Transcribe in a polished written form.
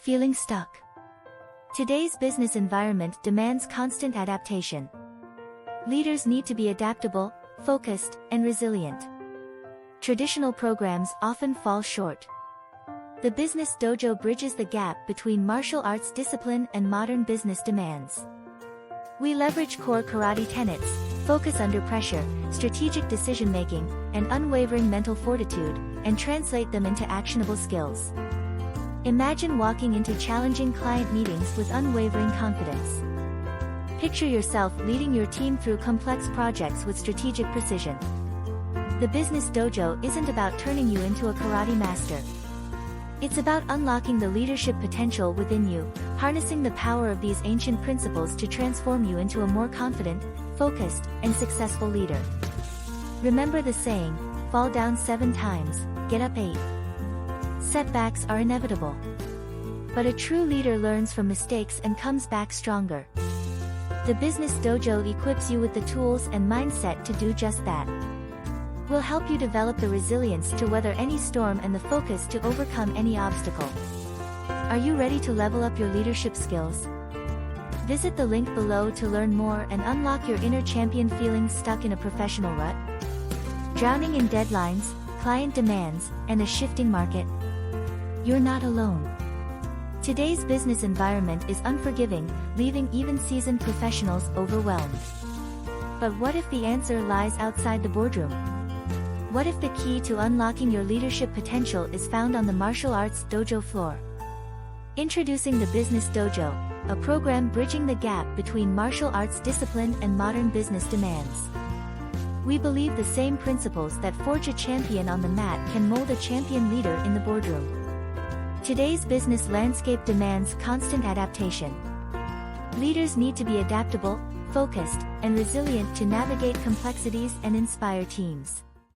Feeling stuck? Today's business environment demands constant adaptation. Leaders need to be adaptable, focused, and resilient. Traditional programs often fall short. The Business Dojo bridges the gap between martial arts discipline and modern business demands. We leverage core karate tenets, focus under pressure, strategic decision-making, and unwavering mental fortitude, and translate them into actionable skills. Imagine walking into challenging client meetings with unwavering confidence. Picture yourself leading your team through complex projects with strategic precision. The Business Dojo isn't about turning you into a karate master. It's about unlocking the leadership potential within you, harnessing the power of these ancient principles to transform you into a more confident, focused, and successful leader. Remember the saying, fall down 7 times, get up 8. Setbacks are inevitable. But a true leader learns from mistakes and comes back stronger. The Business Dojo equips you with the tools and mindset to do just that. We'll help you develop the resilience to weather any storm and the focus to overcome any obstacle. Are you ready to level up your leadership skills? Visit the link below to learn more and unlock your inner champion. Feeling stuck in a professional rut? Drowning in deadlines, client demands, and a shifting market? You're not alone. Today's business environment is unforgiving, leaving even seasoned professionals overwhelmed. But what if the answer lies outside the boardroom? What if the key to unlocking your leadership potential is found on the martial arts dojo floor? Introducing the Business Dojo, a program bridging the gap between martial arts discipline and modern business demands. We believe the same principles that forge a champion on the mat can mold a champion leader in the boardroom. Today's business landscape demands constant adaptation. Leaders need to be adaptable, focused, and resilient to navigate complexities and inspire teams.